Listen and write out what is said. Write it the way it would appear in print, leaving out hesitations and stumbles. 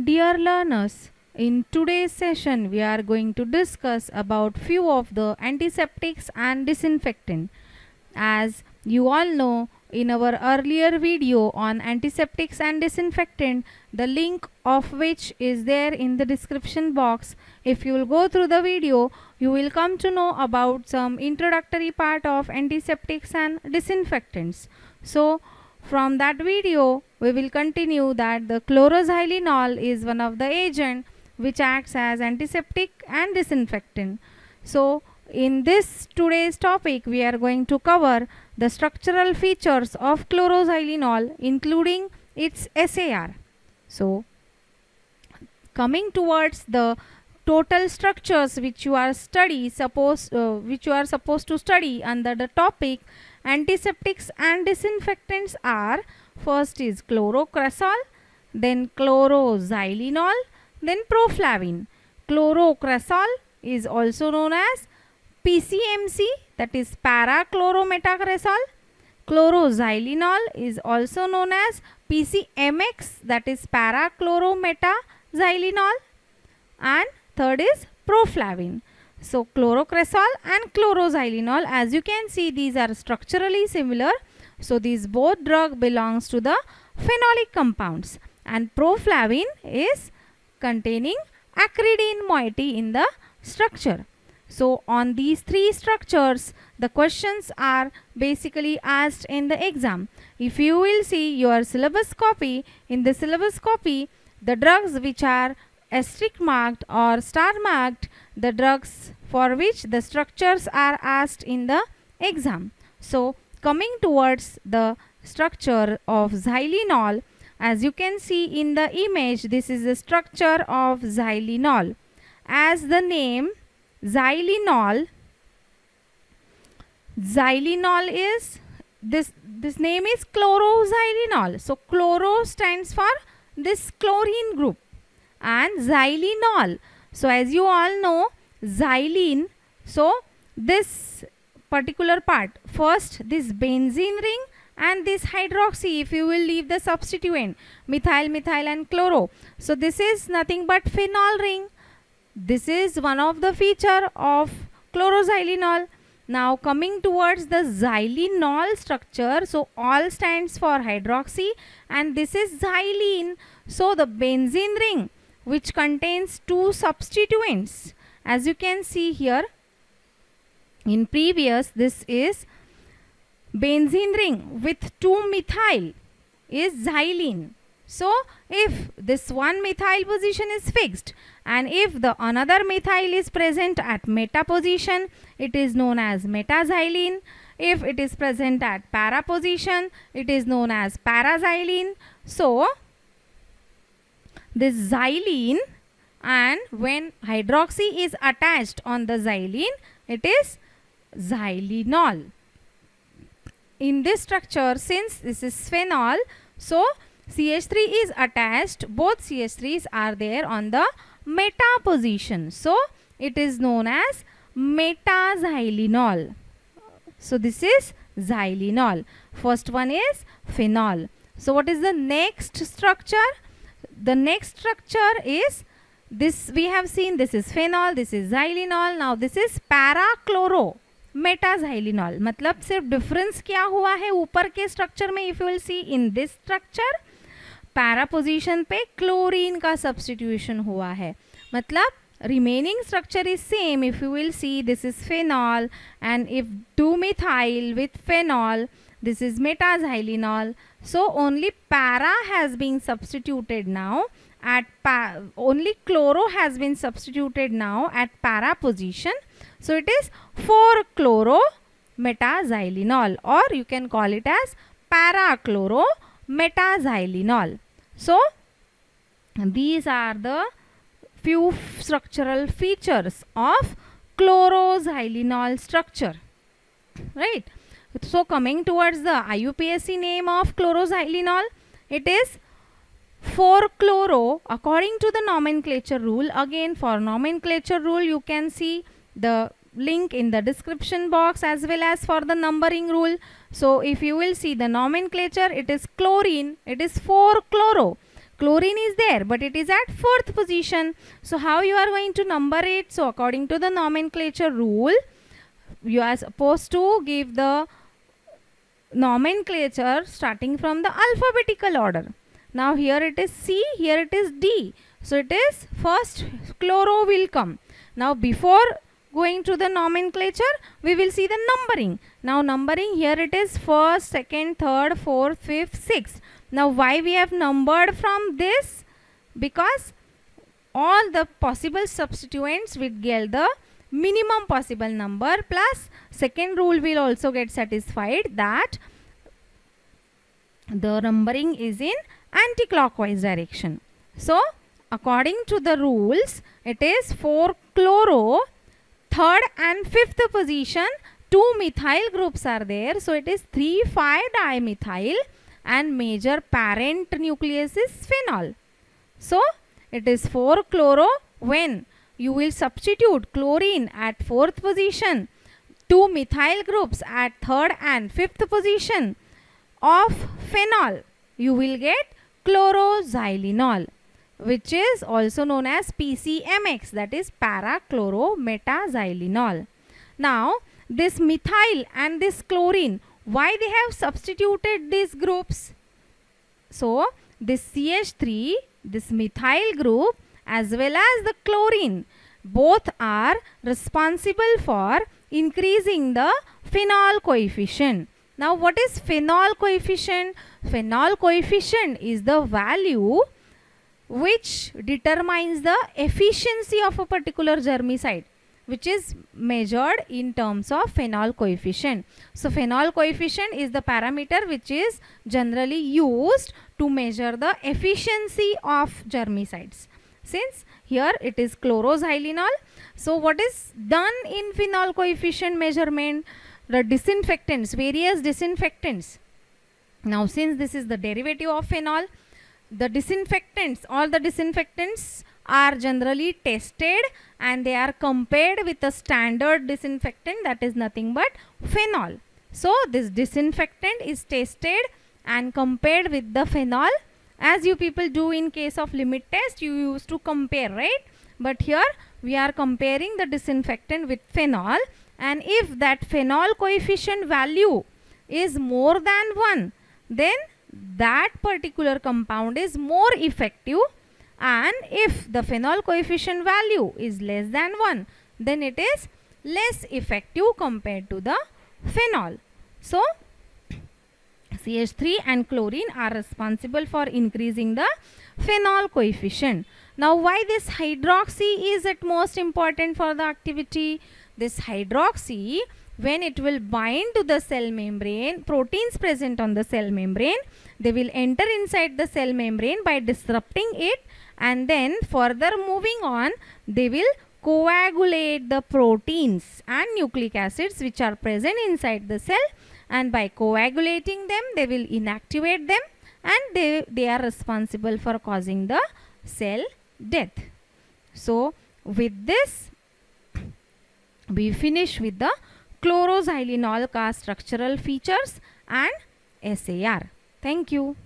Dear learners, in today's session we are going to discuss about few of the antiseptics and disinfectant. As you all know, in our earlier video on antiseptics and disinfectant, the link of which is there in the description box. If you will go through the video, you will come to know about some introductory part of antiseptics and disinfectants. So from that video, we will continue that the chloroxylenol is one of the agent which acts as antiseptic and disinfectant. So in this today's topic, we are going to cover the structural features of chloroxylenol, including its SAR. So coming towards the total structures which you are supposed to study under the topic antiseptics and disinfectants are: first is chlorocresol, then chloroxylenol, then proflavin. Chlorocresol is also known as PCMC, that is para-chlorometacresol. Chloroxylenol is also known as PCMX, that is para-chlorometaxylenol, and third is proflavin. So chlorocresol and chloroxylenol, as you can see, these are structurally similar. So these both drug belongs to the phenolic compounds, and proflavin is containing acridine moiety in the structure. So on these three structures, the questions are basically asked in the exam. If you will see your syllabus copy, in the syllabus copy, the drugs which are asterisk marked or star marked, the drugs for which the structures are asked in the exam. So coming towards the structure of xylenol, as you can see in the image, this is the structure of xylenol. As the name xylenol is this name is chloroxylenol. So chloro stands for this chlorine group, and xylenol. So as you all know, xylene, so this particular part, first this benzene ring and this hydroxy, if you will leave the substituent methyl, methyl and chloro. So this is nothing but phenol ring. This is one of the feature of chloroxylenol. Now coming towards the xylenol structure, so all stands for hydroxy and this is xylene. So the benzene ring which contains two substituents, as you can see here in previous, this is benzene ring with 2 methyl is xylene. So if this one methyl position is fixed and if the another methyl is present at meta position, it is known as metaxylene. If it is present at para position, it is known as paraxylene. So this xylene, and when hydroxy is attached on the xylene, it is xylenol. In this structure, since this is phenol, so CH3 is attached, both CH3s are there on the meta position. So it is known as metaxylenol. So this is xylenol. First one is phenol. So what is the next structure? The next structure is this, we have seen this is phenol, this is xylenol. Now this is para-chloro metaxylenol. मतलब सिर्फ difference क्या हुआ है ऊपर के structure में? If you will see in this structure, para position पे chlorine का सब्स्टिट्यूशन हुआ है, मतलब remaining structure is same. If you will see, this is phenol, and if 2-methyl with phenol, this is metaxylenol. So only para has been substituted now at only chloro has been substituted now at para position. So it is 4-chloro-metaxylenol, or you can call it as para-chloro-metaxylenol. So these are the few structural features of chloroxylenol structure, right? So coming towards the IUPAC name of chloroxylenol, it is 4-chloro according to the nomenclature rule. Again, for nomenclature rule you can see the link in the description box as well as for the numbering rule. So if you will see the nomenclature, it is chlorine, it is 4-chloro. chlorine is there, but it is at 4th position. So how you are going to number it? So according to the nomenclature rule, you are supposed to give the nomenclature starting from the alphabetical order. Now here it is C, here it is D. So it is first chloro will come. Now before going to the nomenclature, we will see the numbering. Now numbering, here it is first, second, third, fourth, fifth, sixth. Now why we have numbered from this? Because all the possible substituents will get the minimum possible number, plus second rule will also get satisfied, that the numbering is in anti-clockwise direction. So according to the rules, it is 4 chloro, 3rd and 5th position 2 methyl groups are there. So it is 3,5-dimethyl and major parent nucleus is phenol. So it is 4 chloro. When you will substitute chlorine at 4th position, 2 methyl groups at 3rd and 5th position of phenol, you will get chloroxylenol, which is also known as PCMX, that is para-chlorometaxylenol. Now this methyl and this chlorine, why they have substituted these groups? So this CH3, this methyl group as well as the chlorine, both are responsible for increasing the phenol coefficient. Now what is phenol coefficient? Phenol coefficient is the value which determines the efficiency of a particular germicide, which is measured in terms of phenol coefficient. So phenol coefficient is the parameter which is generally used to measure the efficiency of germicides. Since here it is chloroxylenol, so what is done in phenol coefficient measurement? The disinfectants, various disinfectants. Now since this is the derivative of phenol, the disinfectants, all the disinfectants are generally tested and they are compared with a standard disinfectant, that is nothing but phenol. So this disinfectant is tested and compared with the phenol, as you people do in case of limit test, you used to compare, right? But here we are comparing the disinfectant with phenol, and if that phenol coefficient value is more than 1, then that particular compound is more effective, and if the phenol coefficient value is less than 1, then it is less effective compared to the phenol. So CH3 and chlorine are responsible for increasing the phenol coefficient. Now why this hydroxy is at most important for the activity? This hydroxy, when it will bind to the cell membrane, proteins present on the cell membrane, they will enter inside the cell membrane by disrupting it, and then further moving on, they will coagulate the proteins and nucleic acids which are present inside the cell, and by coagulating them, they will inactivate them, and they are responsible for causing the cell death. So with this, we finish with the chloroxylenol structural features and SAR. Thank you.